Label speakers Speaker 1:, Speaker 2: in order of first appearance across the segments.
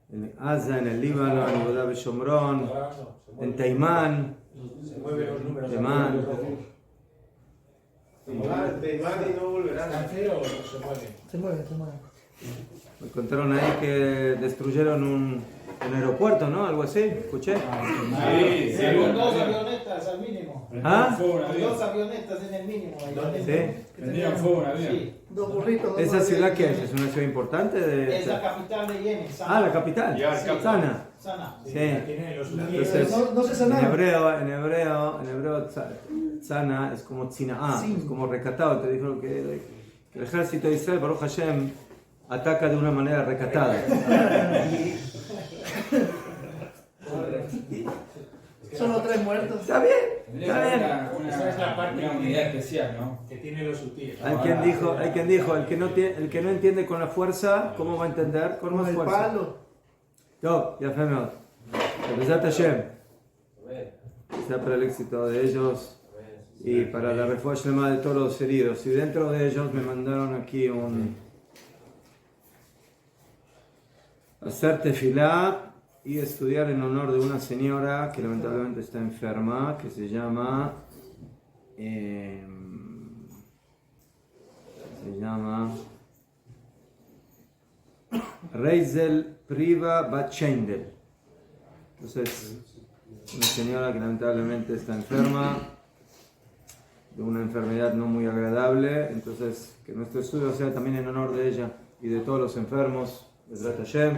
Speaker 1: en Gaza, en el Líbano, en Judá Beshomrón, en Teimán.
Speaker 2: Se mueve.
Speaker 1: Me contaron ahí que destruyeron un aeropuerto, ¿no? Algo así, escuché.
Speaker 3: Sí, con 2 avionetas al mínimo.
Speaker 1: ¿Ah?
Speaker 3: Con 2 avionetas en el mínimo.
Speaker 1: Sí.
Speaker 4: Prendían fuego un avión.
Speaker 3: Sí.
Speaker 2: Dos burritos.
Speaker 1: ¿Esa ciudad qué es? ¿Es una ciudad importante?
Speaker 3: Es la capital de Yemen, Sana.
Speaker 1: Ah, la capital.
Speaker 3: Sí.
Speaker 1: Sana.
Speaker 3: Sana.
Speaker 1: Sí.
Speaker 2: Entonces, no se
Speaker 1: En
Speaker 2: sanaron.
Speaker 1: hebreo, Sana es como Tzina'a, es como recatado. Te dijeron que el ejército de Israel, Baruch Hashem, ataca de una manera recatada.
Speaker 2: Solo 3 muertos.
Speaker 1: Está bien, está bien.
Speaker 4: Esa es la parte una unidad especial, ¿no?
Speaker 5: Que tiene los sutiles.
Speaker 1: Hay quien dijo, el que no entiende con la fuerza, ¿cómo va a entender? Con más
Speaker 2: el
Speaker 1: fuerza.
Speaker 2: palo.
Speaker 1: No, ya fue mejor. Besat Hashem. Sea para el éxito de ellos y para la refuerzo de todos los heridos. Y dentro de ellos me mandaron aquí hacer tefilá y estudiar en honor de una señora que lamentablemente está enferma, que se llama Reisel Priva Batchendel. Entonces, una señora que lamentablemente está enferma, de una enfermedad no muy agradable. Entonces, que nuestro estudio sea también en honor de ella y de todos los enfermos. Besat Hashem,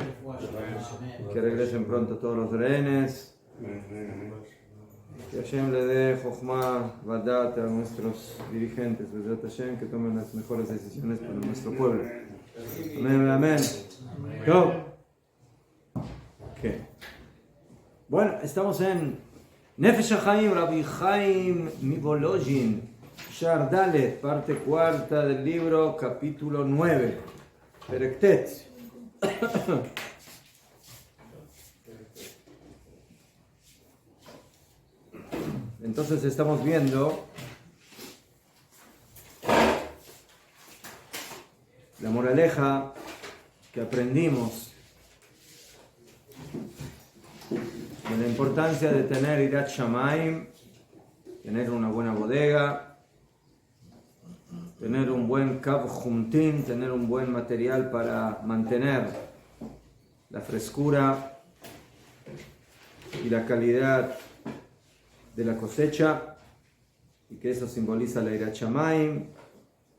Speaker 1: que regresen pronto todos los rehenes. Que Hashem le dé Jochma Vadat a nuestros dirigentes. Besat Hashem, que tomen las mejores decisiones para nuestro pueblo. Amén, amén. Go. Okay. Bueno, estamos en Nefesh HaChaim, Rabbi Chaim Mivolojin, Shar Dalet, parte cuarta del libro, capítulo 9, Perektet. Entonces estamos viendo la moraleja que aprendimos de la importancia de tener Irat Shamayim, tener una buena bodega, tener un buen Kav Jumtin, tener un buen material para mantener la frescura y la calidad de la cosecha, y que eso simboliza la Irat Shamayim,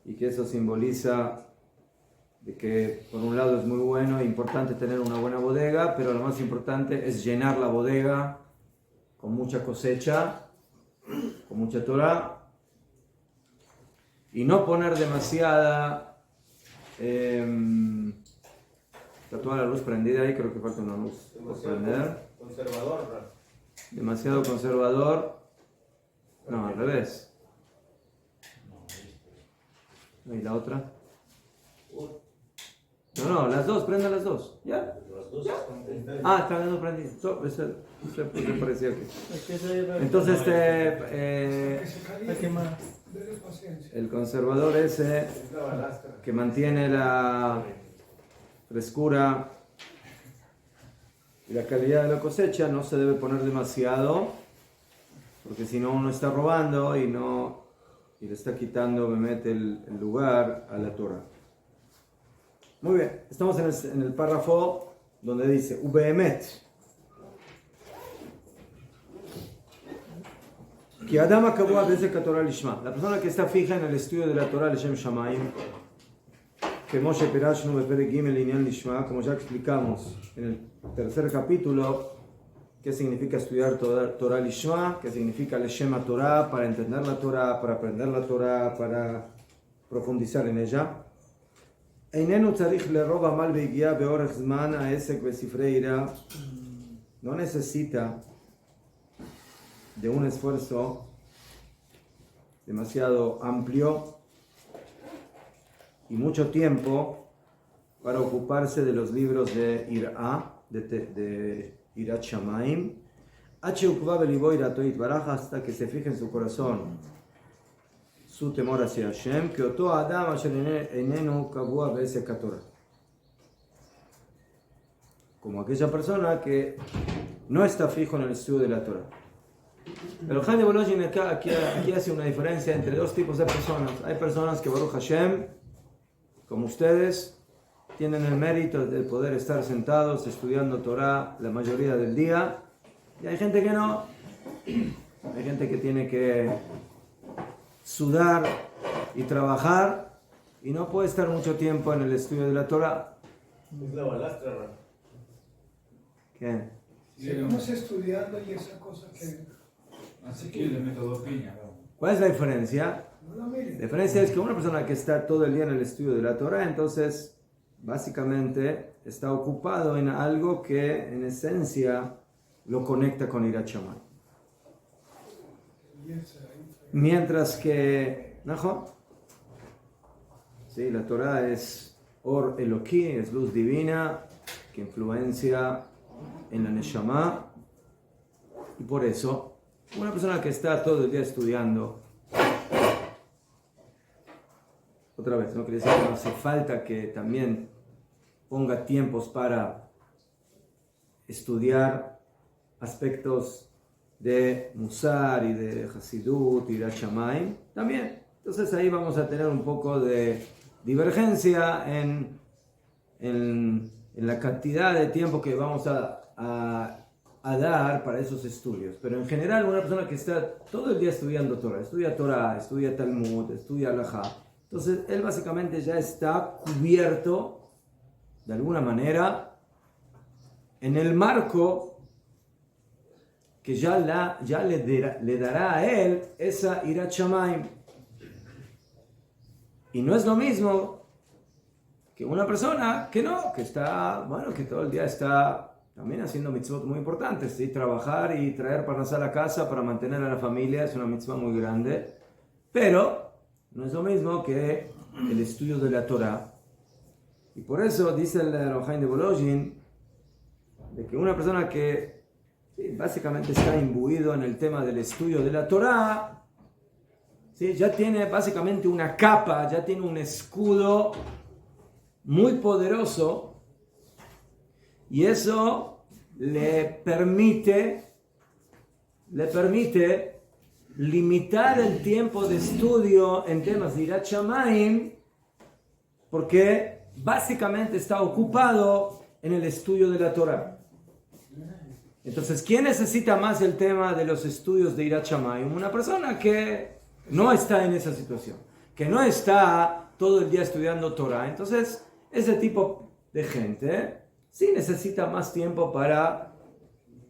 Speaker 1: y que eso simboliza de que por un lado es muy bueno e importante tener una buena bodega, pero lo más importante es llenar la bodega con mucha cosecha, con mucha Torah, y no poner demasiada... está toda la luz prendida ahí, creo que falta una luz por prender.
Speaker 3: Conservador.
Speaker 1: Demasiado conservador. No, al revés. ¿Y la otra? No, las dos, prendan las dos. ¿Ya? Ah, están las dos prendidas. Se parecía que... Entonces, el conservador ese que mantiene la frescura y la calidad de la cosecha no se debe poner demasiado, porque si no uno está robando y le está quitando, me mete el lugar a la Torah. Muy bien, estamos en el párrafo donde dice Ubeemet. La persona que está fija en el estudio de la Torah Leshem Shamayim, que Moshe Perashnu Beperek Gimel Inyan Lishma, como ya explicamos en el tercer capítulo, qué significa estudiar Torah Lishma, qué significa Leshem Torah, para entender la Torah, para aprender la Torah, para profundizar en ella. No necesita de un esfuerzo demasiado amplio y mucho tiempo para ocuparse de los libros de Irá, de Irat Shamayim, hasta que se fije en su corazón su temor hacia Hashem, que Oto Adam Asher Enenu Kavua Be'esek HaTorah, como aquella persona que no está fijo en el estudio de la Torah. Pero Haim de Volozhin aquí hace una diferencia entre dos tipos de personas. Hay personas que, Baruch Hashem, como ustedes, tienen el mérito de poder estar sentados estudiando Torah la mayoría del día, y hay gente que no. Hay gente que tiene que sudar y trabajar y no puede estar mucho tiempo en el estudio de la Torah.
Speaker 3: Es la balastra, ¿no?
Speaker 1: ¿Qué?
Speaker 5: Seguimos estudiando y esa cosa que
Speaker 4: Así que le meto 2 piñas.
Speaker 1: ¿Cuál es la diferencia?
Speaker 5: no la miren.
Speaker 1: La diferencia es que una persona que está todo el día en el estudio de la Torah, entonces básicamente está ocupado en algo que en esencia lo conecta con Irat Shamayim. Mientras que, ¿no? Sí, la Torah es Or Eloquí, es luz divina que influencia en la Neshama, y por eso una persona que está todo el día estudiando, otra vez, no quiere decir que no hace falta que también ponga tiempos para estudiar aspectos de Musar y de Hasidut y de Shamayim también. Entonces ahí vamos a tener un poco de divergencia en la cantidad de tiempo que vamos a dar para esos estudios. Pero en general, una persona que está todo el día estudiando Torah, estudia Talmud, estudia Halajá, entonces él básicamente ya está cubierto de alguna manera en el marco que ya le dará a él esa Irat Shamayim. Y no es lo mismo que una persona que no, que está, bueno, que todo el día está también haciendo mitzvot muy importantes, ¿sí? Trabajar y traer parnasá a la casa para mantener a la familia es una mitzvah muy grande, pero no es lo mismo que el estudio de la Torah. Y por eso dice el Haim de Volozhin de que una persona que sí, básicamente está imbuido en el tema del estudio de la Torah, ¿sí? Ya tiene básicamente una capa, ya tiene un escudo muy poderoso, y eso le permite limitar el tiempo de estudio en temas de Irat Shamayim, porque básicamente está ocupado en el estudio de la Torah. Entonces, ¿quién necesita más el tema de los estudios de Irat Shamayim? Una persona que no está en esa situación, que no está todo el día estudiando Torah. Entonces, ese tipo de gente sí necesita más tiempo para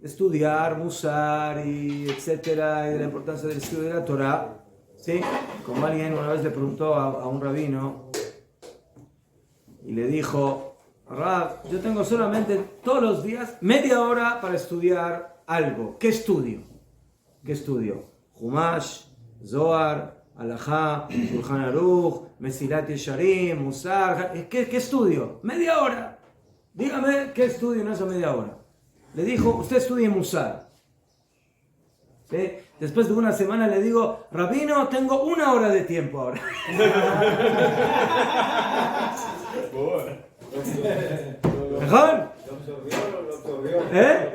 Speaker 1: estudiar, musar y etcétera, y de la importancia del estudio de la Torah. ¿Sí? Como alguien una vez le preguntó a un rabino y le dijo: Rab, yo tengo solamente todos los días media hora para estudiar algo. ¿Qué estudio? ¿Qué estudio? Humash, Zohar, Halajá, Shulchan Aruch, Mesilat Yesharim, Musar. ¿Qué estudio? Media hora. Dígame qué estudio en esa media hora. Le dijo: usted estudia Musar. ¿Sí? Después de una semana le digo: Rabino, tengo 1 hora de tiempo ahora. ¿Mejor?
Speaker 3: Lo absorbió.
Speaker 1: ¿Eh?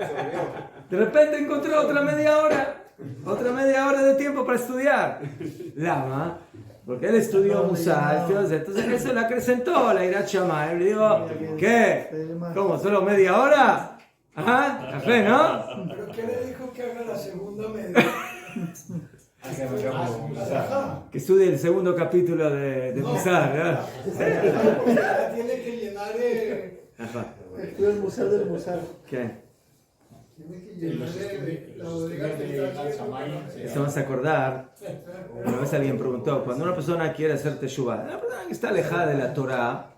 Speaker 1: De repente encontró otra media hora de tiempo para estudiar. Lama, porque él estudió Musar, entonces eso le acrecentó la Irat Shamayim. Le digo: ¿qué? ¿Cómo? ¿Solo media hora? Ajá, café, ¿no?
Speaker 5: ¿Pero qué le dijo que haga la segunda media?
Speaker 1: Que estudie el segundo capítulo de Musar, ¿verdad?
Speaker 5: Ya tiene que llenar
Speaker 1: Ajá.
Speaker 2: Estudio el museo del museo.
Speaker 1: ¿Qué?
Speaker 5: tiene que llenar la bodega que está haciendo.
Speaker 1: Esto vas a acordar. Una vez alguien preguntó: cuando una persona quiere hacer teshuvah, una persona que está alejada de la Torah,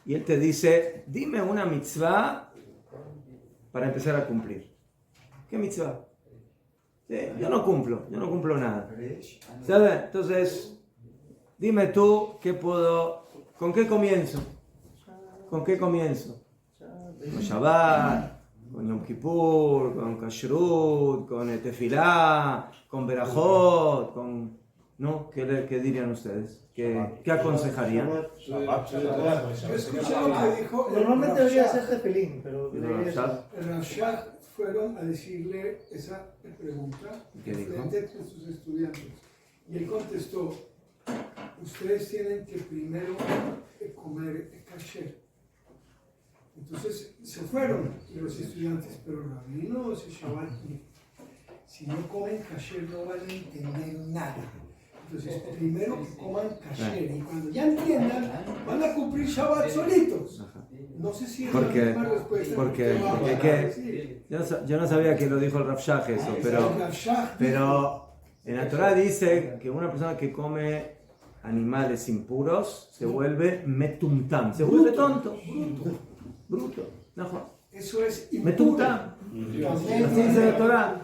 Speaker 1: y él te dice: dime una mitzvah para empezar a cumplir. ¿Qué mitzvah? Sí, yo no cumplo nada. ¿Sabes? Entonces, dime tú ¿con qué comienzo? ¿Con qué comienzo? Con Shabbat, con Yom Kippur, con Kashrut, con Tefilá, con Berajot, ¿No? ¿Qué dirían ustedes? ¿Qué aconsejarían?
Speaker 5: Yo escuché lo que dijo.
Speaker 2: Normalmente debería ser tefilín, pero
Speaker 1: ¿El
Speaker 2: debería ser.
Speaker 1: Rashad?
Speaker 5: El Rashad fueron a decirle esa pregunta
Speaker 1: ¿Qué dijo?
Speaker 5: frente a sus estudiantes. Y él contestó, ustedes tienen que primero comer kasher. Entonces se fueron los estudiantes, pero rabino, ese Shabbat, si no comen kasher no van a entender nada. Entonces primero que coman kasher y cuando ya entiendan van a cumplir Shabbat solitos. No sé si es la misma respuesta.
Speaker 1: Porque yo no sabía que lo dijo el Rav Shach eso, pero en la Torah dice que una persona que come animales impuros se vuelve metumtam, se vuelve tonto, bruto.
Speaker 5: Eso es
Speaker 1: Metumtam. Así dice la Torah.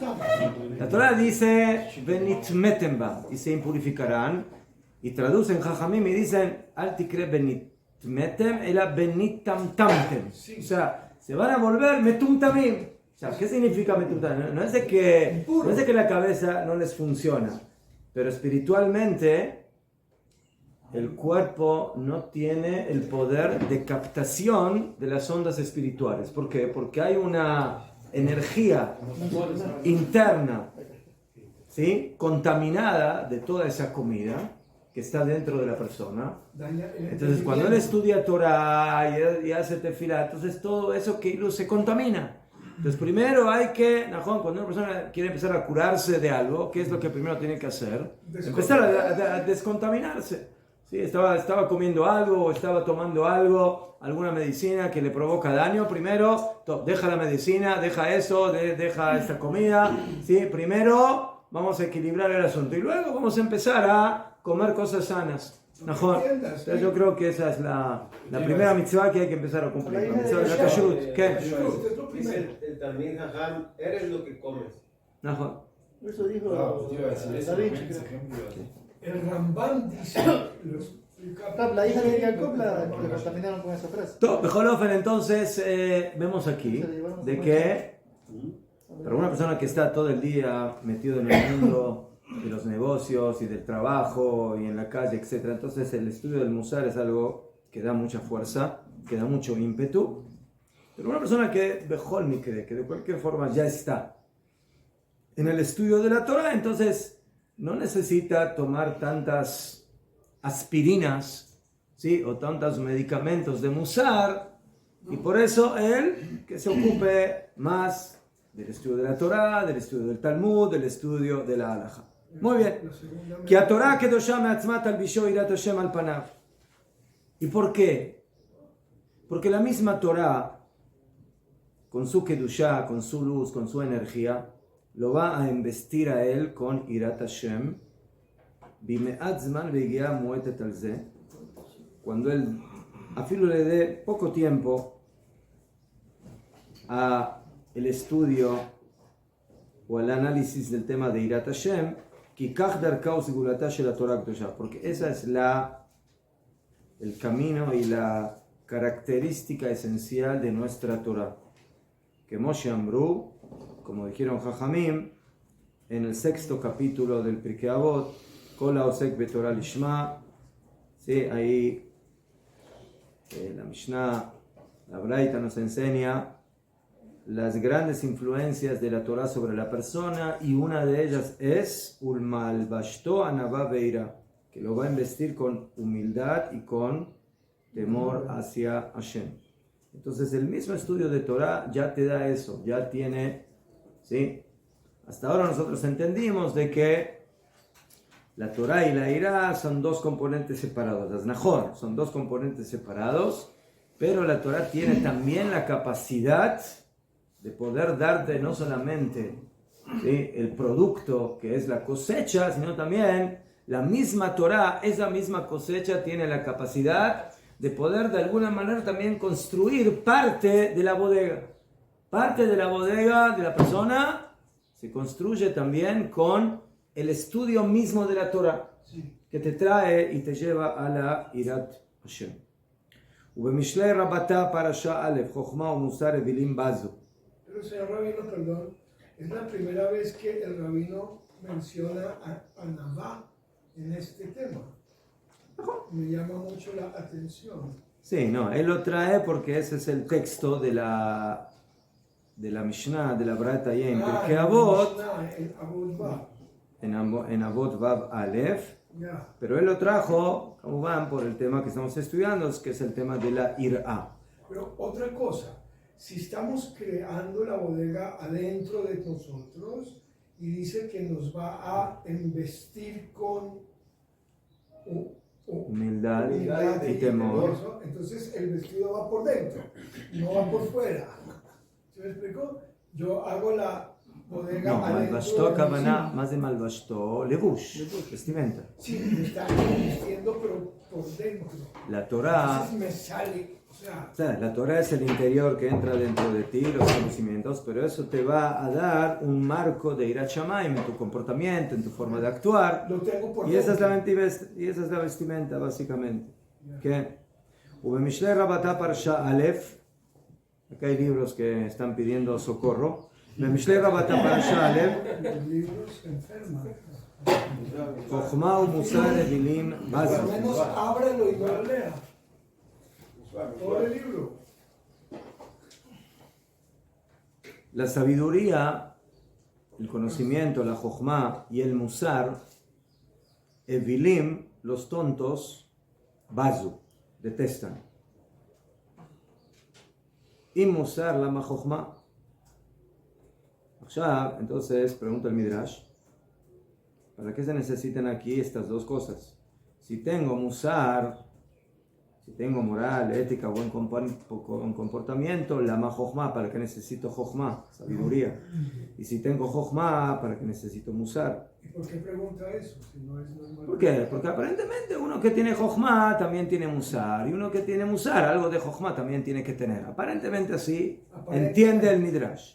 Speaker 1: La Torah dice benitmetemba y se impurificarán, y traducen Jajamim y dicen al tikre benitmetem ela benitamtamtem, o sea, se van a volver metumtamim. O sea, ¿qué significa metumtamim? No es de que la cabeza no les funciona, pero espiritualmente el cuerpo no tiene el poder de captación de las ondas espirituales. ¿Por qué? Porque hay una energía interna, ¿sí?, contaminada de toda esa comida que está dentro de la persona. Entonces, cuando él estudia Torah y hace tefilá, entonces todo eso que se contamina. Entonces, primero hay que, cuando una persona quiere empezar a curarse de algo, ¿qué es lo que primero tiene que hacer? Empezar a descontaminarse. ¿Sí? Estaba comiendo algo o estaba tomando algo, alguna medicina que le provoca daño. Primero, deja la medicina, deja eso, deja esta comida. ¿Sí? Primero vamos a equilibrar el asunto y luego vamos a empezar a comer cosas sanas. Entonces yo creo que esa es la primera mitzvah que hay que empezar a cumplir. La mitzvah de la kashrut. ¿Qué?
Speaker 6: Dice el Talmid Jajam, eres lo que comes.
Speaker 2: Eso dijo David.
Speaker 5: El Ramban dice,
Speaker 2: La hija de Jacob la contaminaron con esa frase.
Speaker 1: Bejolofen, entonces vemos aquí de que para una persona que está todo el día metido en el mundo de los negocios y del trabajo y en la calle, etc., entonces el estudio del Musar es algo que da mucha fuerza, que da mucho ímpetu. Pero una persona que que de cualquier forma ya está en el estudio de la Torah, entonces no necesita tomar tantas aspirinas, ¿sí?, o tantos medicamentos de Musar, y por eso él que se ocupe más del estudio de la Torah, del estudio del Talmud, del estudio de la Halajá. Muy bien. Que a Torah kedoshá me'atzmat albishó irat Hashem al panav. ¿Y por qué? Porque la misma Torah, con su kedushá, con su luz, con su energía, lo va a investir a él con irat Hashem, bime'at zman ve'gia muetet al ze, cuando él afilo le dé poco tiempo a el estudio o al análisis del tema de irat Hashem, kikach darka u'sigulatá shel Torah kedoshá, porque esa es el camino y la característica esencial de nuestra Torah. Que Moshe Amru, como dijeron Jajamim, en el 6º capítulo del Pirkei Avot, Kol ha'osek betorah lishma, ¿sí? Ahí la Mishnah, la Braita nos enseña las grandes influencias de la Torah sobre la persona, y una de ellas es Ulmal Bashto Anavá Beira, que lo va a investir con humildad y con temor hacia Hashem. Entonces el mismo estudio de Torah ya te da eso, ya tiene, ¿sí? Hasta ahora nosotros entendimos de que la Torah y la Irá son dos componentes separados, las Nahor son dos componentes separados, pero la Torah tiene también la capacidad de poder darte no solamente, ¿sí?, el producto que es la cosecha, sino también la misma Torah, esa misma cosecha tiene la capacidad de poder de alguna manera también construir parte de la bodega. Parte de la bodega de la persona se construye también con el estudio mismo de la Torah, que te trae y te lleva a la Irat Hashem. ובמשלי רבתה פרשה א' חוכמה ומוסר אווילים בזו.
Speaker 5: Pero señor Rabino, perdón, es la primera vez que el Rabino menciona a Navá en este tema. Me llama mucho la atención.
Speaker 1: Sí, no, él lo trae porque ese es el texto de la Mishnah, de la Brata Yem, porque Avot,
Speaker 5: En Avot Vav.
Speaker 1: en Avot Vav Aleph,
Speaker 5: Ya.
Speaker 1: pero él lo trajo, como van, por el tema que estamos estudiando, que es el tema de la Ir'a.
Speaker 5: Pero otra cosa, si estamos creando la bodega adentro de nosotros y dice que nos va a investir con
Speaker 1: Humildad
Speaker 5: humildad
Speaker 1: y temor.
Speaker 5: eso, entonces el vestido va por dentro, no va por fuera. ¿Se me explicó? Yo hago la bodega
Speaker 1: No,
Speaker 5: adentro
Speaker 1: Malvashto,
Speaker 5: de mí
Speaker 1: Kavaná,
Speaker 5: mismo.
Speaker 1: más de Malvashto, Levush, vestimenta.
Speaker 5: Sí, me está invirtiendo, pero por dentro.
Speaker 1: La Torah,
Speaker 5: Entonces me sale,
Speaker 1: o sea, la Torah es el interior que entra dentro de ti, los conocimientos, pero eso te va a dar un marco de Irat Shamayim en tu comportamiento, en tu forma de actuar.
Speaker 5: lo tengo por
Speaker 1: Y esa es la
Speaker 5: dentro.
Speaker 1: vestimenta, básicamente. ¿Qué? Ubemishlei Rabatá Parsha Aleph. Acá hay libros que están pidiendo socorro. Ubemishlei Rabatá Parsha Aleph.
Speaker 5: Los libros se enferman.
Speaker 1: Chochma u Musar Evilim
Speaker 5: Por lo
Speaker 1: Bazu.
Speaker 5: menos ábrelo y no lo lea. Todo el libro.
Speaker 1: La sabiduría, el conocimiento, la Chochma y el Musar, Evilim, los tontos, Bazu, detestan. Y Musar, la Chochma. Entonces, pregunta el Midrash, ¿para qué se necesitan aquí estas dos cosas? Si tengo Musar, si tengo moral, ética, buen comportamiento, la Chochma, ¿para qué necesito Chochma? Sabiduría. Y si tengo Chochma, ¿para qué necesito Musar?
Speaker 5: ¿Y por qué pregunta eso? Si no es normal.
Speaker 1: ¿Por qué? Porque aparentemente uno que tiene Chochma también tiene Musar, y uno que tiene Musar, algo de Chochma también tiene que tener. Aparentemente así, entiende el Midrash.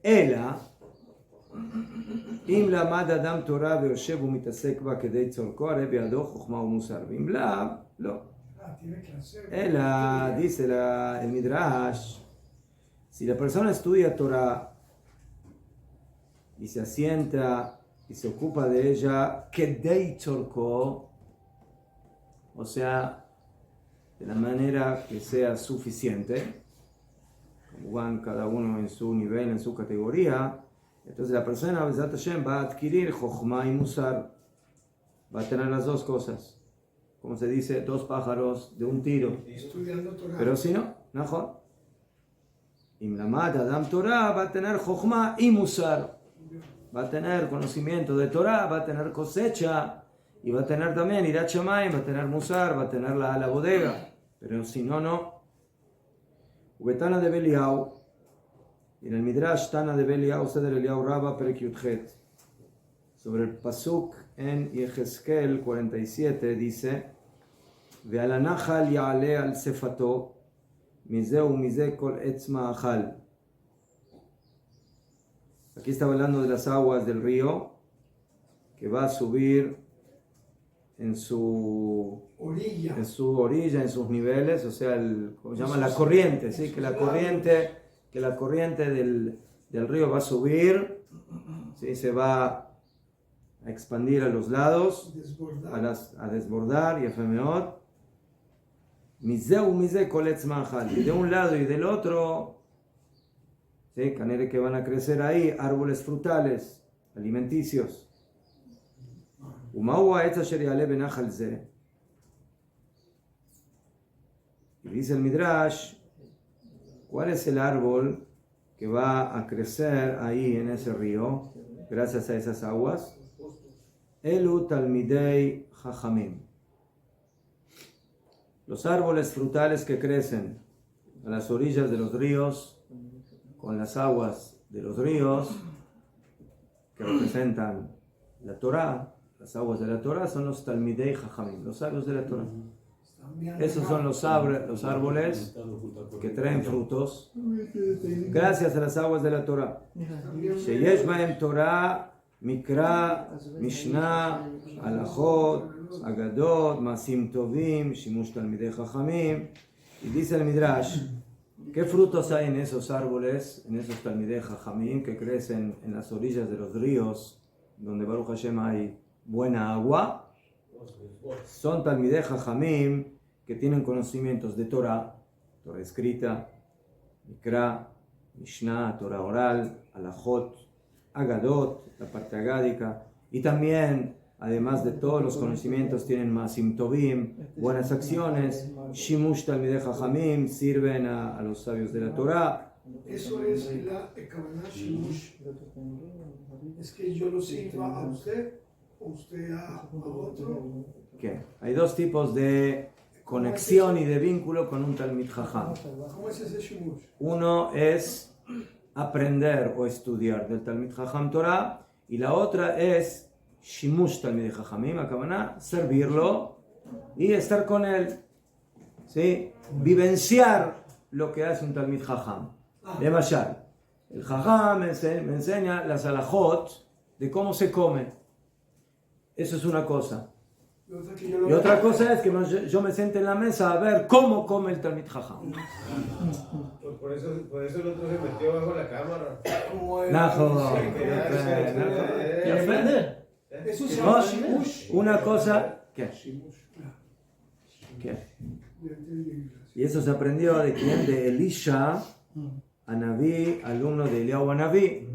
Speaker 1: Ela, אם למד אדם תורה ויושב ומתעסק בה כדי צורכו, הרי בידו חוכמה ומוסר, ואם לאו, לא.
Speaker 5: Tiene que hacer.
Speaker 1: Ela, dice el Midrash, si la persona estudia Torah y se asienta y se ocupa de ella, kedei tzorko, o sea, de la manera que sea suficiente, como van cada uno en su nivel, en su categoría, entonces la persona Bezat Hashem va a adquirir Chochma y Musar, va a tener las dos cosas. Como se dice, dos pájaros de un tiro.
Speaker 5: Estudiando Torah.
Speaker 1: Pero si no, mejor. Im lamad Adam Torah va a tener Chochma y Musar. Va a tener conocimiento de Torah, va a tener cosecha y va a tener también Irat Shamayim, va a tener Musar, va a tener la bodega. Pero si no, no. Ubetana de Beliau. En el Midrash Tana de Beliau, Seder Eliau Rabba Perek Yudchet. Sobre el Pasuk en Yehezkel 47 dice: Ve'al hanachal ya'ale al sefato, mize umize kol etz ma'achal. Aquí está hablando de las aguas del río que va a subir en su
Speaker 5: Orilla.
Speaker 1: en sus niveles, o sea, como se llama la corriente, ¿sí? Que la corriente del río va a subir, ¿sí? Se va a expandir a los lados,
Speaker 5: Desbordar.
Speaker 1: a desbordar, y a femeot. Mizeu mize koletz mahal. Y de un lado y del otro, ¿sí? Canere que van a crecer ahí, árboles frutales, alimenticios. Umau ha'etz asher ya'ale benachal ze. Y dice el Midrash, ¿cuál es el árbol que va a crecer ahí en ese río, gracias a esas aguas? Elu talmidei chachamim. Los árboles frutales que crecen a las orillas de los ríos, con las aguas de los ríos, que representan la Torah, las aguas de la Torah son los talmidei chachamim, los sabios de la Torah. Esos son los árboles que traen frutos gracias a las aguas de la Torah. Sheyesh bahem Torah, Mikra, Mishnah, Halachot, Agadot, Masim Tovim, Shimush Talmidei Chachamim. Y dice el Midrash, ¿qué frutos hay en esos árboles, en esos Talmidei Chachamim que crecen en las orillas de los ríos, donde Baruch Hashem hay buena agua? son Talmidei Jajamim que tienen conocimientos de Torah, Torah escrita, Mikra, Mishnah, Torah oral, Alajot, Agadot, la parte agádica, y también, además de todos los conocimientos, tienen Maasim Tovim, buenas acciones, Shimush Talmidei Jajamim, sirven a los sabios de la Torah.
Speaker 5: Eso es la Kavanah Shimush. Es que yo lo sirva a usted o usted a otro.
Speaker 1: ¿Qué? Hay dos tipos de conexión y de vínculo con un Talmid Jajam.
Speaker 5: ¿Cómo es ese Shimush?
Speaker 1: Uno es aprender o estudiar del Talmid Jajam Torah, y la otra es Shimush Talmidei Jajamim, Akavanah, servirlo y estar con él, ¿sí? Vivenciar lo que hace un Talmid Jajam. De Mashal, el Jajam me enseña las alajot de cómo se come. Eso es una cosa. Y otra cosa es que yo me siente en la mesa a ver cómo come el Talmid Jajam.
Speaker 6: Por eso el otro se metió bajo la cámara.
Speaker 5: Eso se llama Shimush.
Speaker 1: Una cosa, ¿qué? ¿Qué? Y eso se aprendió de quién? De Elisha Anabí, alumno de Eliyahu Anabí.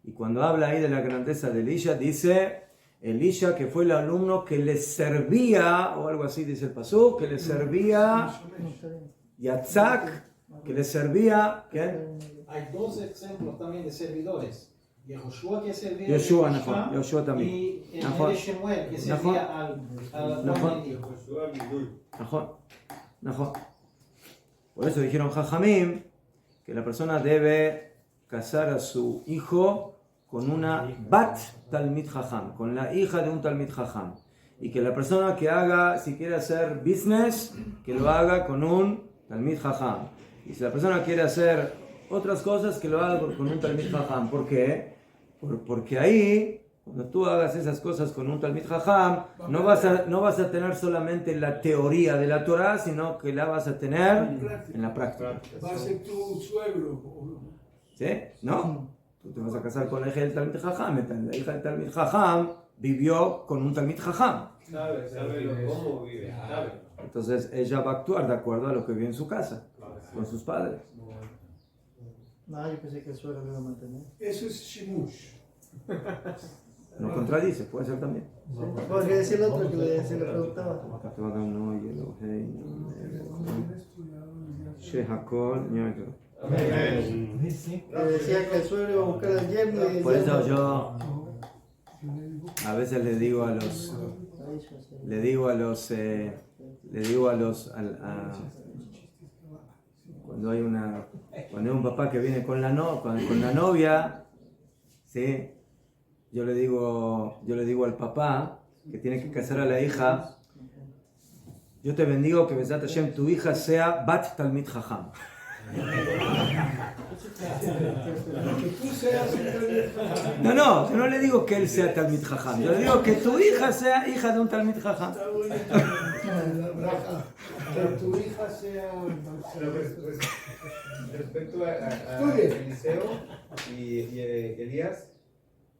Speaker 1: Y cuando habla ahí de la grandeza de Elisha, dice Elisha que fue el alumno que le servía, o algo así dice el pasú, que le servía Yatzak, que le servía, ¿qué?
Speaker 3: Hay dos ejemplos también de servidores. Yehoshua que servía
Speaker 1: Yoshua,
Speaker 3: a
Speaker 1: Najón, Yoshua también.
Speaker 3: y el
Speaker 1: Najón.
Speaker 3: Shemuel que
Speaker 1: Najón.
Speaker 3: servía al
Speaker 1: Najón. Najón. Por eso dijeron Jajamim que la persona debe casar a su hijo con una Bat Talmid Jajam, con la hija de un Talmid Jajam. Y que la persona que haga, si quiere hacer business, que lo haga con un Talmid Jajam. Y si la persona quiere hacer otras cosas, que lo haga con un Talmid Jajam. ¿Por qué? Porque ahí, cuando tú hagas esas cosas con un Talmid Jajam, no vas a tener solamente la teoría de la Torah, sino que la vas a tener en la práctica.
Speaker 5: Va a ser tu suegro.
Speaker 1: ¿Sí? ¿No? Tú te vas a casar con la hija del Talmid Jajam. La hija del Talmid Jajam vivió con un Talmid Jajam.
Speaker 6: Sabe cómo vive, sabe.
Speaker 1: Entonces ella va a actuar de acuerdo a lo que vive en su casa, con sus padres.
Speaker 2: No, yo pensé que el suelo lo iba a mantener.
Speaker 5: Eso es Shimush.
Speaker 1: No contradice, puede ser también.
Speaker 2: Podría decir el otro que se le preguntaba. Que decía que el suelo iba a buscar al yerno y
Speaker 1: Por eso yo a veces le digo a los cuando hay un papá que viene con la novia, ¿sí? Yo le digo al papá que tiene que casar a la hija, yo te bendigo que Besat Hashem tu hija sea Bat Talmid Jajam.
Speaker 5: Que tú seas un Talmid Jajam.
Speaker 1: No, yo no le digo que él sea Talmid Jajam, yo le digo que tu hija sea hija de un Talmid Jajam.
Speaker 5: Está bonito la braja. Que tu hija sea.
Speaker 6: Pero pues, respecto a Eliseo y Elías,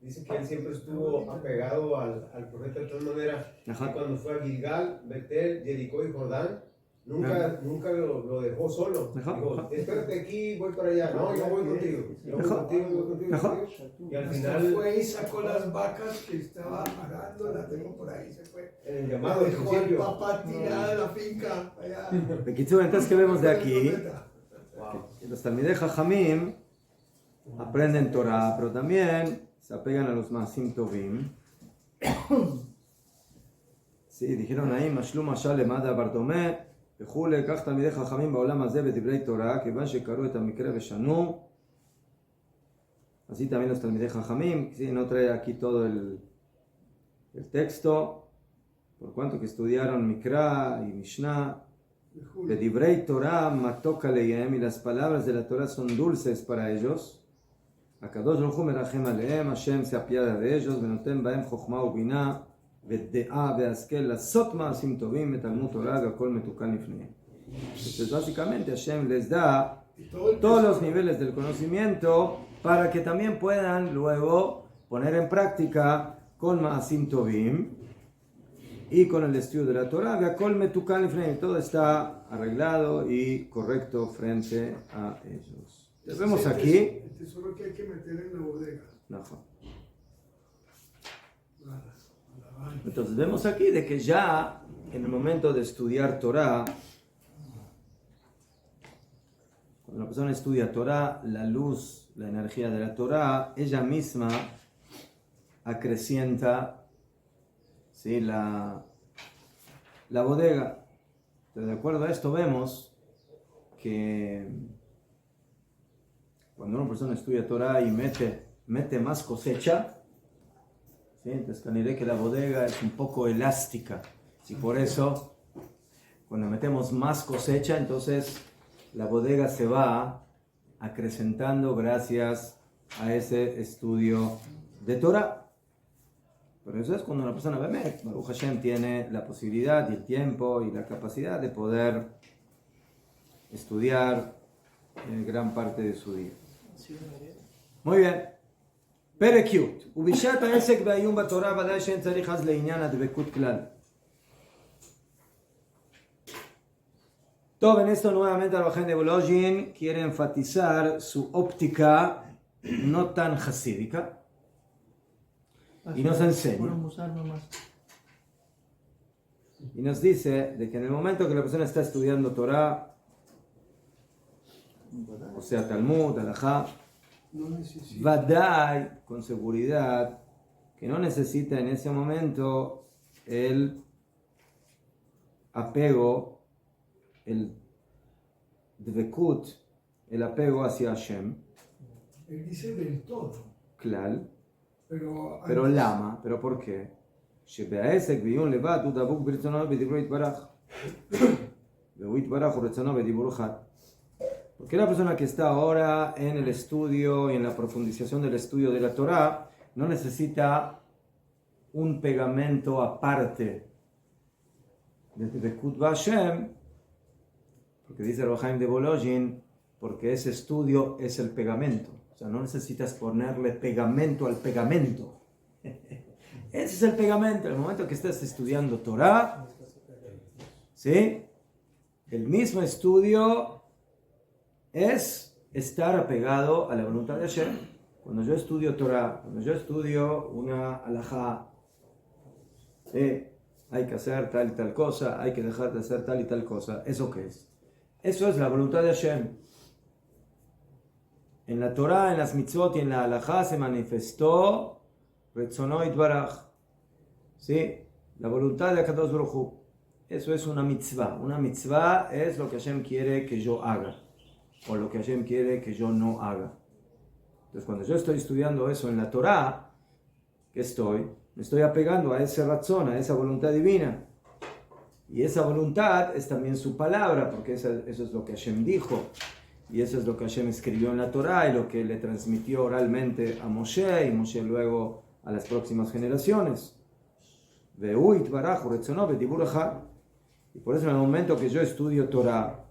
Speaker 6: dice que él siempre estuvo apegado al profeta de tal manera que cuando fue a Gilgal, Betel, Jericó y Jordán, nunca lo dejó solo. Dijo, espérate aquí, voy para allá. No, yo voy contigo. Yo voy contigo. Y al final
Speaker 5: fue y sacó las vacas que estaba arando, las dejó por ahí, se fue.
Speaker 6: En el llamado del
Speaker 5: Dejó al
Speaker 6: principio.
Speaker 5: papá tirada en la finca. Allá.
Speaker 1: Entonces, ¿qué vemos de aquí? Que los Talmidei Jajamim aprenden Torah, pero también se apegan a los Maasim Tovim. Sí, dijeron ahí, Mashlum Mashal Lemada Bardomé, Pejule, Kach Talmidei Jajamim Baolam Hazeh Bedivrei Torah, que van shekaru et hamikra veshanu. Así también los Talmidei Jajamim, sí, no trae aquí todo el texto, por cuanto que estudiaron Mikra y Mishnah. Bedivrei Torah matok alehem, y las palabras de la Torah son dulces para ellos. Akadosh Baruch Hu merachem alehem, Hashem se apiada de ellos, venoten bahem chokhmah ubina, ודעה והשכל לעשות מעשים טובים ותלמוד תורה והכל מתוקן לפניהם. Entonces básicamente Hashem les da todos los niveles del conocimiento para que también puedan luego poner en práctica con Maasim Tovim y con el estudio de la Torah, Veakol Metukan Lifnei, todo está arreglado y correcto frente a ellos. Vemos aquí.
Speaker 5: El tesoro que hay que meter en la bodega.
Speaker 1: Entonces vemos aquí de que ya en el momento de estudiar Torah, cuando la persona estudia Torah, la luz, la energía de la Torah, ella misma acrecienta, ¿sí?, la bodega. Entonces, de acuerdo a esto vemos que cuando una persona estudia Torah y mete más cosecha, ¿sí?, entonces diré que la bodega es un poco elástica. Y por eso, cuando metemos más cosecha, entonces la bodega se va acrecentando gracias a ese estudio de Torah. Pero eso es cuando una persona ve, Baruch Hashem tiene la posibilidad y el tiempo y la capacidad de poder estudiar gran parte de su día. Muy bien. פרק י' ובשעת העסק בעיון בתורה ודאי שאין צריך אז לעניין הדבקות כלל. טוב, en esto nuevamente el Bajén de Volozhin quiere enfatizar su óptica no tan hasídica y nos enseña y nos dice de que en el momento que la persona está estudiando Torah, o sea Talmud, Halajá, Vadai, con seguridad, que no necesita en ese momento el apego, el dvekut, el apego hacia Hashem.
Speaker 5: Él dice del todo.
Speaker 1: Claro.
Speaker 5: Pero
Speaker 1: lama, ¿pero por qué? שבעסק בעיון לבד הוא דבוק ברצונו ובדיבורו יתברך. והוא יתברך ורצונו בדיבור אחד. Porque la persona que está ahora en el estudio y en la profundización del estudio de la Torah no necesita un pegamento aparte de Dvekut Hashem, porque dice el Bajaim de Volozhin, porque ese estudio es el pegamento. O sea, no necesitas ponerle pegamento al pegamento. Ese es el pegamento. En el momento que estás estudiando Torah, ¿sí?, el mismo estudio es estar apegado a la voluntad de Hashem. Cuando yo estudio Torah, cuando yo estudio una halajá, hay que hacer tal y tal cosa, hay que dejar de hacer tal y tal cosa. ¿Eso qué es? Eso es la voluntad de Hashem. En la Torah, en las mitzvot y en la halajá se manifestó Retzono Yitbaraj, ¿sí?, la voluntad de Akadosh Baruj Hu. Eso es una mitzvah. Una mitzvah es lo que Hashem quiere que yo haga, o lo que Hashem quiere que yo no haga. Entonces, cuando yo estoy estudiando eso en la Torah, ¿qué estoy? Me estoy apegando a ese razón, a esa voluntad divina. Y esa voluntad es también su palabra, porque eso es lo que Hashem dijo. Y eso es lo que Hashem escribió en la Torah y lo que le transmitió oralmente a Moshe, y Moshe luego a las próximas generaciones. Y por eso en el momento que yo estudio Torah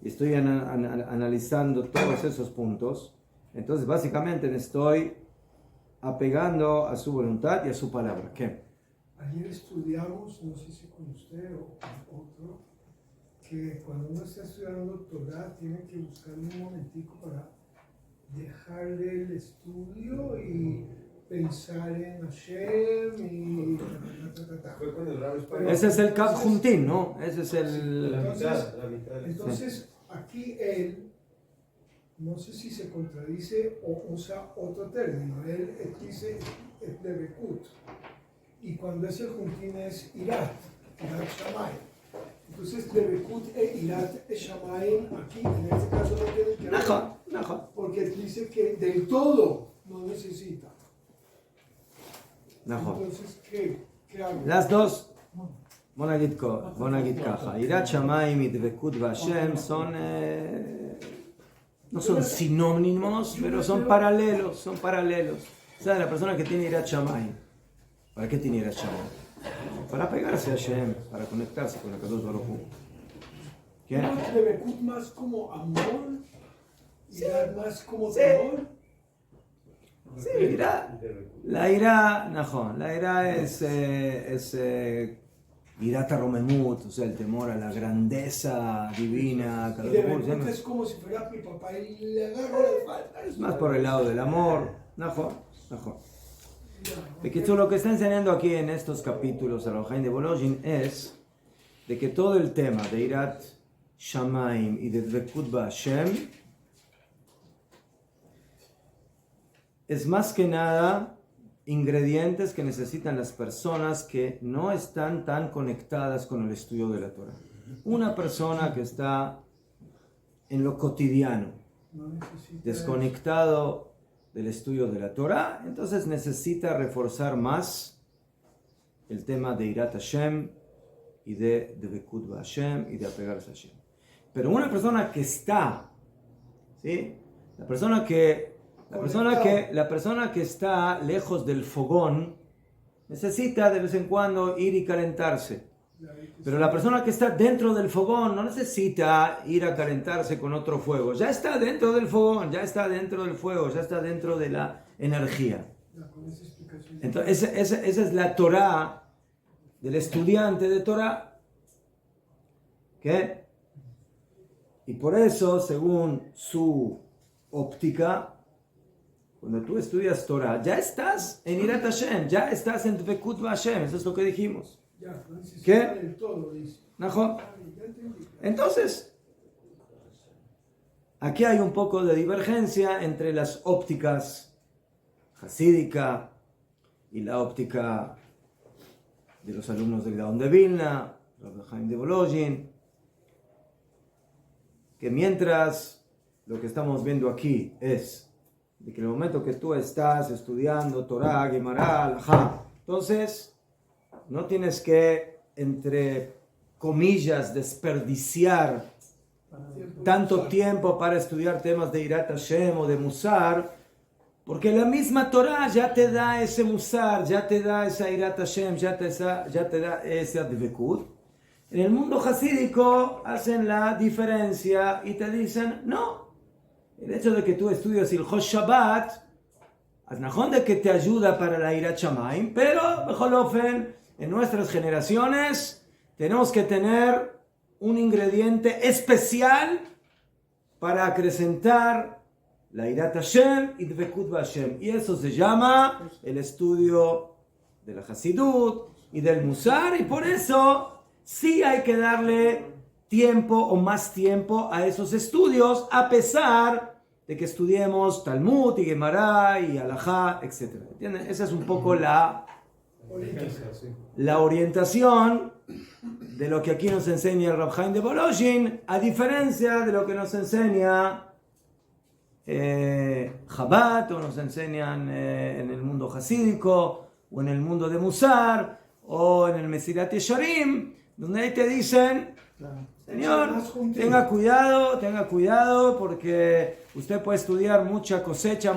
Speaker 1: y estoy analizando todos esos puntos, entonces básicamente me estoy apegando a su voluntad y a su palabra. ¿Qué?
Speaker 5: Ayer estudiamos, no sé si con usted o con otro, que cuando uno está estudiando Torah tiene que buscar un momentico para dejarle el estudio y pensar en Hashem y
Speaker 1: Ese es el Kav Juntin, ¿no? Ese es el...
Speaker 6: La mitad.
Speaker 5: Entonces, aquí él, no sé si se contradice o usa otro término. Él dice Dvekut. Y cuando es el Juntin es Irat Shamayim. Entonces, Dvekut e Irat Shamayim, aquí en este caso no tiene que ver. Porque dice que del todo no necesita. Entonces, ¿qué hago?
Speaker 1: las dos, בוא נגיד ככה, יראת שמיים y דבקות בהשם son, no son sinónimos, pero son paralelos. O sea, la persona que tiene Yirat Shamayim, ¿para qué tiene Yirat Shamayim? Para pegarse a Hashem, para conectarse con la Kadosh Baruj Hu. ¿Qué?
Speaker 5: Dvekut más como amor, Yirat más como temor.
Speaker 1: Sí, ira. La ira, Najón, la ira es irata romemut, o sea, el temor a la grandeza divina.
Speaker 5: Y de repente es como si fuera mi papá y le agarro la espalda.
Speaker 1: Es más por el lado del amor. Najón. De que lo que está enseñando aquí en estos capítulos a Rav Chaim de Volozhin es de que todo el tema de Irat Shamaim y de Dvekut B'Hashem es más que nada ingredientes que necesitan las personas que no están tan conectadas con el estudio de la Torah. Una persona que está en lo cotidiano, desconectado del estudio de la Torah, entonces necesita reforzar más el tema de Irat Hashem y de Dvekut B'Hashem y de apegarse a Hashem. Pero una persona que está, ¿sí? La persona que está lejos del fogón necesita de vez en cuando ir y calentarse. Pero la persona que está dentro del fogón no necesita ir a calentarse con otro fuego. Ya está dentro del fogón, ya está dentro del fuego, ya está dentro de la energía. Entonces, esa es la Torah del estudiante de Torah. ¿Qué? Y por eso, según su óptica, cuando tú estudias Torah, ya estás en Irat Hashem, ya estás en Dvekut B'Hashem, eso es lo que dijimos. ¿Qué? Entonces, aquí hay un poco de divergencia entre las ópticas hasídica y la óptica de los alumnos del Gaón de Vilna, Rav Chaim de Volozhin, que mientras lo que estamos viendo aquí es de que en el momento que tú estás estudiando Torah, Gemara, Alajá, entonces no tienes que, entre comillas, desperdiciar tanto tiempo para estudiar temas de Irat Hashem o de Musar, porque la misma Torah ya te da ese Musar, ya te da esa Irat Hashem, ya te da ese Dvekut. En el mundo hasídico hacen la diferencia y te dicen, no, el hecho de que tú estudias el Ilhot Shabbat, es najón de que te ayuda para la Irat Shamaim, pero, bechol ofen, en nuestras generaciones tenemos que tener un ingrediente especial para acrecentar la Irat Hashem y Dvekut B'Hashem. Y eso se llama el estudio de la Hasidut y del Musar, y por eso sí hay que darle tiempo o más tiempo a esos estudios, a pesar de que estudiemos Talmud y Gemara y Alajá, etc. ¿Entienden? Esa es un poco la orientación de lo que aquí nos enseña el Rav Chaim de Volozhin, a diferencia de lo que nos enseña Chabad, o nos enseñan en el mundo hasídico, o en el mundo de Musar, o en el Mesilat Yesharim, donde ahí te dicen, señor, tenga cuidado, porque usted puede estudiar mucha cosecha,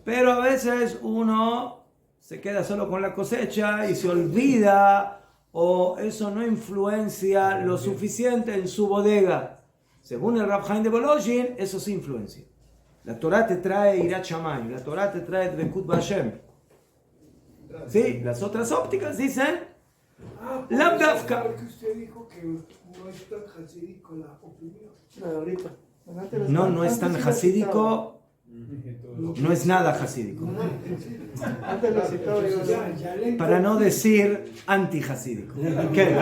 Speaker 1: pero a veces uno se queda solo con la cosecha y se olvida, o eso no influencia lo suficiente en su bodega. Según el Rav Chaim de Volozhin, eso sí influencia. La Torah te trae Irat Shamayim, la Torah te trae Dvekut B'Hashem. Sí, las otras ópticas dicen, Lam Dafka.
Speaker 5: Porque usted dijo que no es tan hasídico la opinión.
Speaker 1: No es tan hasídico. No es nada hasídico. Para no decir anti-hasídico. ¿Qué?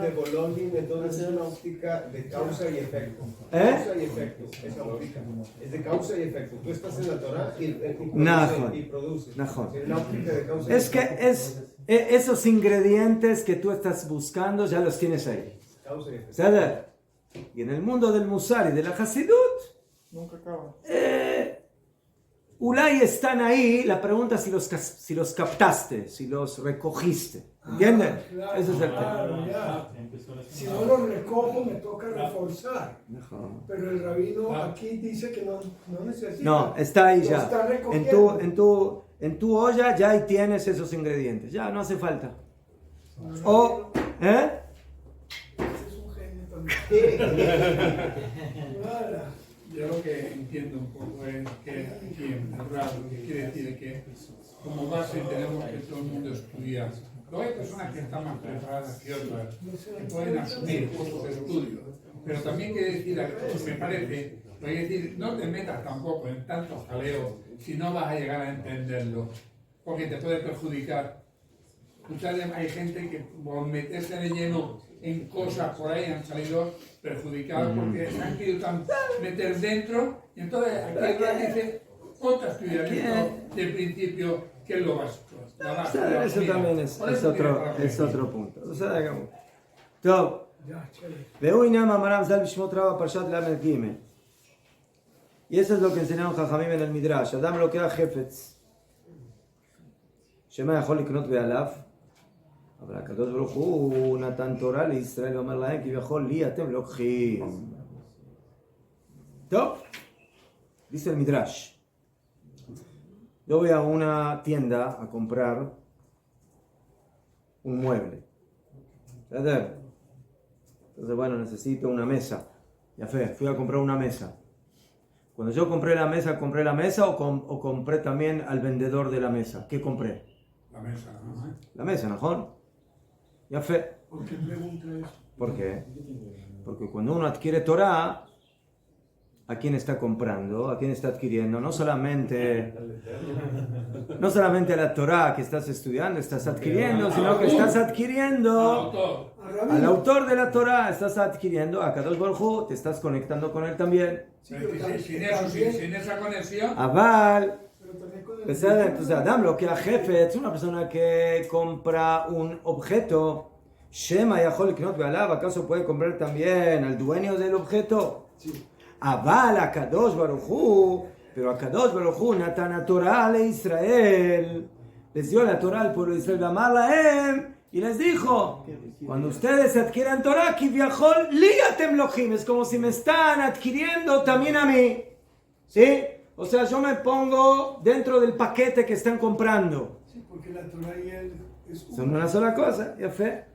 Speaker 6: De Volozhin, entonces es una óptica de causa y efecto. Causa y efecto, esa óptica. Es de causa y efecto. Tú estás en la Torah y produces. Es una óptica de causa y
Speaker 1: es que esos ingredientes que tú estás buscando ya los tienes ahí.
Speaker 6: Causa y efecto.
Speaker 1: ¿Sabes? Y en el mundo del Musar y de la Hasidut,
Speaker 2: nunca acaba.
Speaker 1: Ulay están ahí, la pregunta es si los captaste, si los recogiste. ¿Entienden?
Speaker 5: Claro,
Speaker 1: Ese es el tema.
Speaker 5: Ya. Si no los recojo, me toca reforzar. Pero el rabino aquí dice que no necesita.
Speaker 1: No, está ahí ya.
Speaker 5: Está recogiendo.
Speaker 1: En tu olla ya ahí tienes esos ingredientes. Ya no hace falta. O,
Speaker 5: Ese es un genio también.
Speaker 4: Yo lo que entiendo un poco es que aquí en el RAB lo que quiere decir es que como base tenemos que todo el mundo estudiar. Luego hay personas que están más preparadas que otras, que pueden asumir otros estudios. Pero también quiere decir, me parece, voy a decir, no te metas tampoco en tantos jaleos si no vas a llegar a entenderlo, porque te puede perjudicar. Hay gente que por meterse de lleno en cosas por ahí han salido perjudicados porque se han querido meter dentro, y entonces aquí el dice otra estudiamiento del principio que es lo básico.
Speaker 1: Eso también es otro punto. O sea, digamos, טוב, והוא עניין מאמרם ז"ל בשמות רבא פרשת ל"ג. Y eso es lo que enseñaron Jajamim en el Midrash. אדם לוקח חפץ, שמה יכול לקנות בעליו? אבל הקדוש ברוך הוא נתן תורה לישראל ואומר להם כביכול לי אתם לוקחים. טוב, dice el Midrash. Yo voy a una tienda a comprar un mueble. Entonces, bueno, necesito una mesa. Ya fui a comprar una mesa. Cuando yo compré la mesa o compré también al vendedor de la mesa. ¿Qué compré?
Speaker 4: La mesa, ¿no?
Speaker 1: La mesa, ¿no? Ya fue.
Speaker 5: ¿Por qué pregunta eso?
Speaker 1: ¿Por qué? Porque cuando uno adquiere Torah, ¿a quién está comprando? ¿A quién está adquiriendo? No solamente la Torah que estás estudiando, estás adquiriendo, sino que estás adquiriendo al autor de la Torah, estás adquiriendo a Kadosh Baruj Hu, te estás conectando con él también.
Speaker 4: Sin esa conexión.
Speaker 1: Aval. Entonces, Adam, lo que a jefe es una persona que compra un objeto. Shema Yahol Knot Be'alav, ¿acaso puede comprar también al dueño del objeto?
Speaker 5: Sí.
Speaker 1: Aval a Kadosh Baruj Hu, pero a Kadosh Baruj Hu Natan Torah a Israel. Les dio la Torah al pueblo de Israel, Amar Lahem, y les dijo: cuando ustedes adquieran Torah, Kivyahol li atem lochim, es como si me están adquiriendo también a mí. ¿Sí? O sea, yo me pongo dentro del paquete que están comprando.
Speaker 5: Sí, porque la Torah y él es
Speaker 1: Son una sola cosa, ya fe.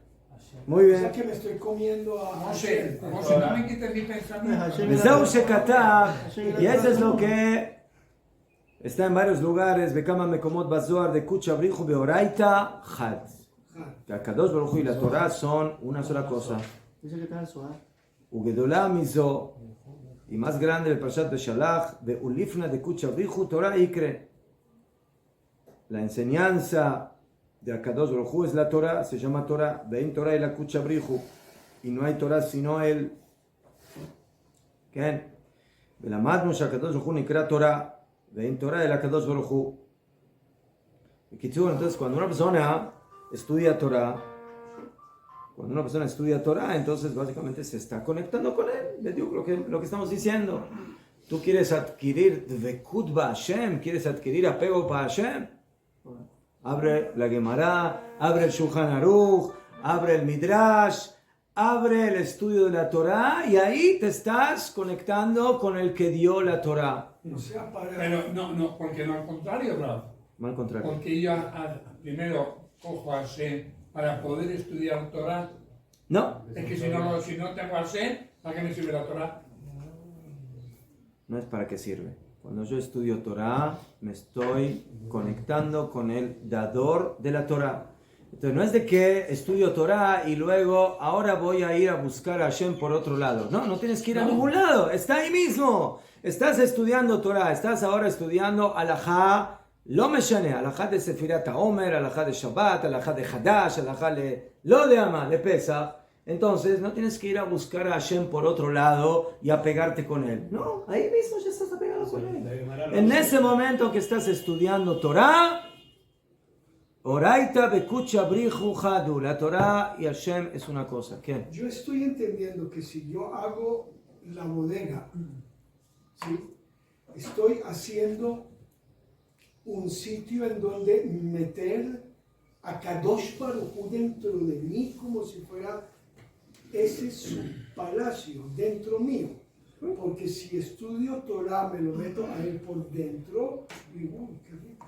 Speaker 1: Muy
Speaker 5: O
Speaker 1: bien.
Speaker 5: sea que me estoy comiendo a
Speaker 4: Moshe, no me quites mi pensamiento.
Speaker 1: Vezeu shekatav, y eso es lo que está en varios lugares. Bekama mekomot bazoar de Kutch Abrihu beoraita chad. Que Kadosh Baruj Hu y la Torah son una sola cosa.
Speaker 2: Dice que está en el Zohar.
Speaker 1: Ugedolah mizo, y más grande el Parshat Beshalach, beulifna de Kutch Abrihu Torah ikre. La enseñanza de Akadosh Baruj Hu es la Torah, se llama Torah. Vein Torah y la Kutch Abrihu, y no hay Torah sino él. כן? ולמדנו שהקדוש ברוך הוא נקרא תורה, ואין תורה אלא הקדוש ברוך הוא. בקיצור, entonces cuando una persona estudia Torah, entonces básicamente se está conectando con él. Les digo lo que estamos diciendo. Tú quieres adquirir dvekut ba Hashem, quieres adquirir apego para Hashem. Abre la Gemara, abre el Shulchan Aruch, abre el Midrash, abre el estudio de la Torah y ahí te estás conectando con el que dio la Torah.
Speaker 5: No sea para...
Speaker 4: Pero no, porque no al contrario, Rab.
Speaker 1: No al contrario.
Speaker 4: Porque yo primero cojo a Hashem para poder estudiar Torah.
Speaker 1: No.
Speaker 4: Es que si no tengo a Hashem, ¿para qué me sirve la Torah?
Speaker 1: No es para qué sirve. Cuando yo estudio Torah, me estoy conectando con el dador de la Torah. Entonces no es de que estudio Torah y luego ahora voy a ir a buscar a Hashem por otro lado. No tienes que ir a ningún lado. Está ahí mismo. Estás estudiando Torah. Estás ahora estudiando Alajá. Lo meshane. Alajá de Sefirat HaOmer, Alajá de Shabbat, Alajá de Hadash, Alajá de Lo de Ama, de Pesach. Entonces no tienes que ir a buscar a Hashem por otro lado y apegarte con él. No, ahí mismo ya estás apegado con él. En ese momento que estás estudiando Torah, Oraita bekucha brihu hadu. La Torah y Hashem es una cosa. ¿Qué?
Speaker 5: Yo estoy entendiendo que si yo hago la bodega, ¿sí? Estoy haciendo un sitio en donde meter a Kadosh Baruj Hu dentro de mí como si fuera ese su palacio dentro mío. Porque si estudio Torah, me lo meto a él por dentro, digo, uy, qué rico.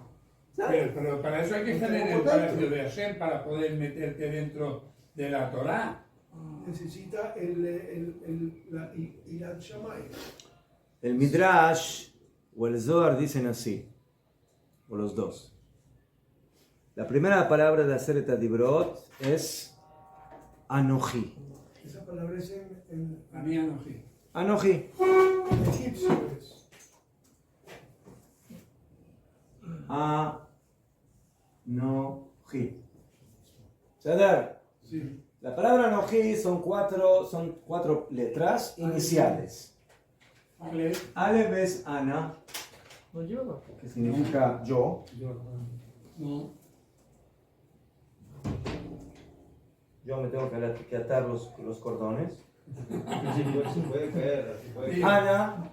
Speaker 4: Pero para eso hay que estar en el palacio de Hashem para poder meterte dentro de la Torah.
Speaker 5: necesita la Irat Shammai.
Speaker 1: El Midrash o el Zohar dicen así, o los dos. La primera palabra de Aseret HaDibrot es Anoji.
Speaker 5: Esa palabra es en
Speaker 4: A mí Anoji.
Speaker 1: Anoji.
Speaker 5: egipcio.
Speaker 1: Anoji. ¿Sadar?
Speaker 5: Sí.
Speaker 1: La palabra Anoji son cuatro letras iniciales.
Speaker 4: Aleph.
Speaker 1: Aleph es Ana,
Speaker 2: No lleva.
Speaker 1: que significa yo.
Speaker 4: No.
Speaker 1: Yo me tengo que atar los cordones.
Speaker 6: Se puede caer, se puede caer.
Speaker 1: Ana,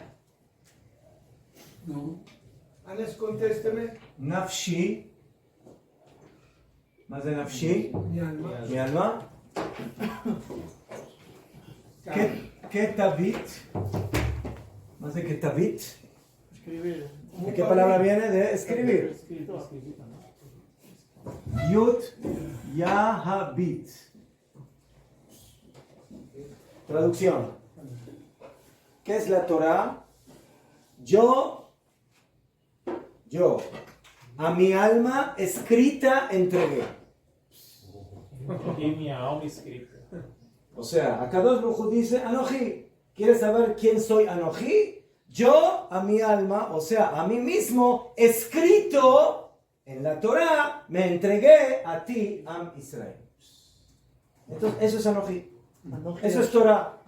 Speaker 4: No.
Speaker 5: Anes, contésteme.
Speaker 1: Nafshi. Más de Nafshi,
Speaker 5: Mi alma.
Speaker 1: mi alma. Ketavit. Más de Ketavit.
Speaker 2: Escribir.
Speaker 1: ¿De qué palabra viene? De escribir.
Speaker 2: Escritor.
Speaker 1: Yud Yahabit. Traducción. ¿Qué es la Torah? Yo, a mi alma escrita entregué.
Speaker 3: Y mi alma escrita.
Speaker 1: O sea, Akadosh Baruj Hu dice, Anoji, ¿quieres saber quién soy Anoji? Yo a mi alma, o sea, a mí mismo, escrito en la Torah, me entregué a ti, Am Israel. Entonces, eso es Anoji.
Speaker 2: Anoji
Speaker 1: Eso es Torah.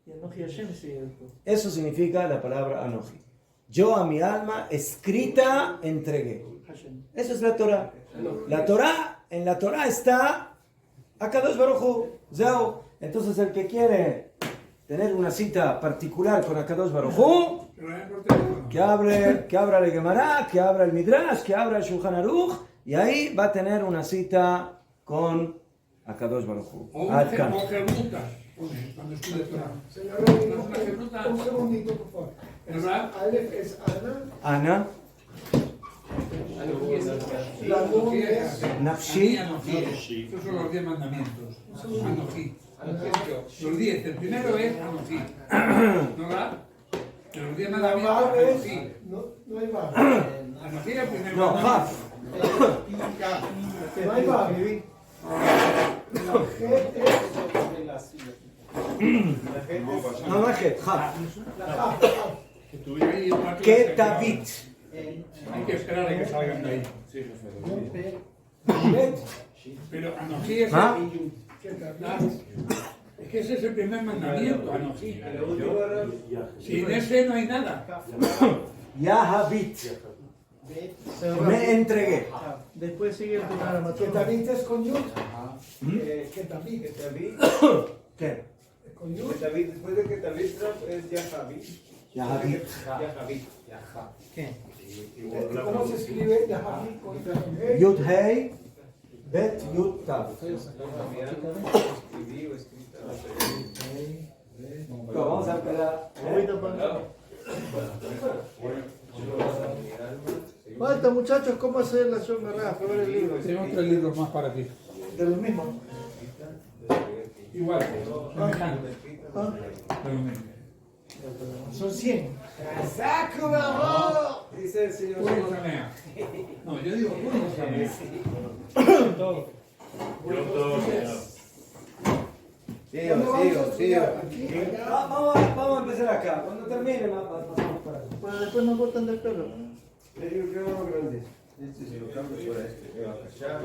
Speaker 2: Y Anoji Hashem sigue después.
Speaker 1: Eso significa la palabra Anoji. Yo a mi alma escrita entregué.
Speaker 2: Hashem.
Speaker 1: Eso es la Torah. La Torah, en la Torah está Akadosh Baruj Hu. Zeo. Entonces el que quiere tener una cita particular con Akadosh Baruj Hu,
Speaker 4: Pero es por teléfono.
Speaker 1: que abra el Gemara, que abra el Midrash, que abra el Shulchan Aruch, y ahí va a tener una cita con Akadosh Baruj Hu.
Speaker 4: O
Speaker 1: Ad kan.
Speaker 4: preguntas. Cuando estudia Torah.
Speaker 5: Señora,
Speaker 4: Una
Speaker 5: un segundito, por favor.
Speaker 4: El Rab.
Speaker 5: Aleph es Ana.
Speaker 1: Ana,
Speaker 5: La Nun es
Speaker 1: Nafshi,
Speaker 4: Anoji. Esos son los 10 mandamientos. Anoji. Los 10. El primero es Anoji. ¿No va? De los 10
Speaker 5: la
Speaker 4: mandamientos,
Speaker 5: Vav es.
Speaker 4: Anoji.
Speaker 5: No hay Vav.
Speaker 4: Anoji es el primer
Speaker 1: no,
Speaker 4: mandamiento.
Speaker 1: Haf.
Speaker 5: No hay Vav. La Jet es.
Speaker 1: No, no es que, Haf.
Speaker 5: La Jaf.
Speaker 4: Ahí es una
Speaker 1: Ketavit.
Speaker 4: Hay que esperar a que salgan de ahí.
Speaker 1: Bet.
Speaker 4: Pero Anoji es
Speaker 1: ¿Ah?
Speaker 4: Es que ese es el primer mandamiento, Anoji.
Speaker 6: El último era
Speaker 4: Sin ese no hay nada.
Speaker 1: Yahabit. Me entregué.
Speaker 2: Después sigue el programa.
Speaker 5: Que David es con Yud.
Speaker 1: ¿Mm?
Speaker 5: Que David
Speaker 6: que David,
Speaker 1: ¿Qué?
Speaker 5: es con Yud.
Speaker 6: que David, después de que David es Yahabit.
Speaker 1: Yahabit.
Speaker 6: Yahabit.
Speaker 5: ¿Cómo se escribe Yahabit con Yahabit?
Speaker 1: Yud Hei. Bet Yud Tav.
Speaker 6: Escribí o escrita.
Speaker 1: Vamos a empezar.
Speaker 2: Ahorita falta, muchachos, ¿cómo hacer la Shomara? Probar el libro.
Speaker 4: Tenemos 3 libros más para ti.
Speaker 2: De los mismos.
Speaker 4: Igual, semejante.
Speaker 2: ¿Ah?
Speaker 4: Pero mismo.
Speaker 2: Son 100.
Speaker 6: Dice el Señor.
Speaker 4: Puro Samea. No, yo digo puro Samea.
Speaker 6: Sigo.
Speaker 1: Vamos a empezar acá. Cuando termine, pasamos para allá.
Speaker 2: Pero después nos cortan del pelo.
Speaker 6: Le digo que uno grande. Este se lo cambio por este. Me va a cachar.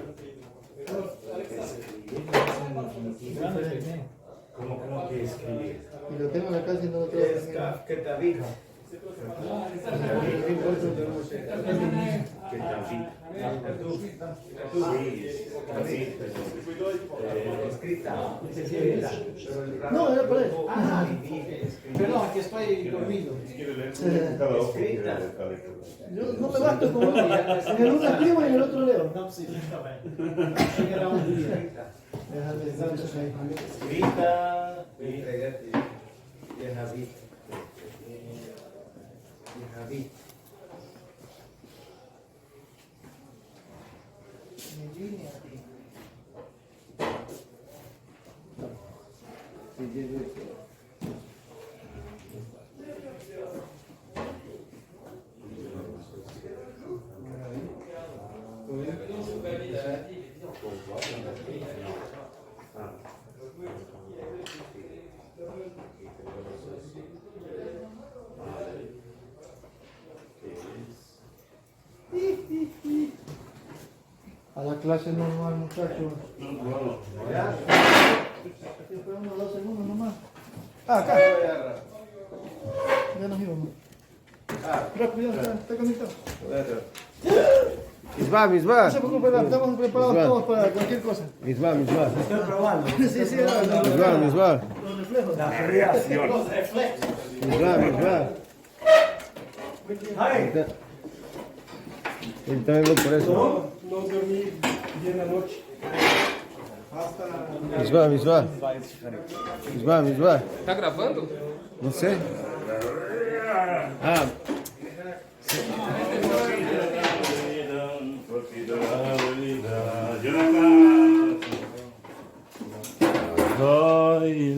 Speaker 3: ¿Cómo que escribir?
Speaker 2: Y lo tengo en la casa y no lo tengo
Speaker 6: Es
Speaker 2: en
Speaker 6: que David.
Speaker 3: Que David.
Speaker 6: Escrita.
Speaker 2: No, era por él.
Speaker 3: Perdón, que estoy dormido.
Speaker 2: Yo no me basto con uno. En el uno escribo y en el otro leo.
Speaker 3: No, sí, está bien. Llegará un día.
Speaker 6: Escrita. Entregate. Yahabit. Yahabit.
Speaker 2: A la clase normal, muchachos. Esperamos 2 segundos nomás. Ah, acá. Ya nos íbamos. Rápido, está conectado.
Speaker 7: Misbah, Misbah.
Speaker 2: No se preocupe, estamos preparados todos para cualquier cosa.
Speaker 7: Misbah, Misbah.
Speaker 8: Estoy probando.
Speaker 2: Sí, sí,
Speaker 7: Misbah, Misbah.
Speaker 2: los reflejos.
Speaker 8: La radiación.
Speaker 7: Misbah, Misbah. Ahorita vengo por eso.
Speaker 5: No dormí bien anoche.
Speaker 7: Misbah, Misbah. Misbah, Misbah.
Speaker 4: Tá gravando?
Speaker 7: Não sei. Ah,
Speaker 8: Soy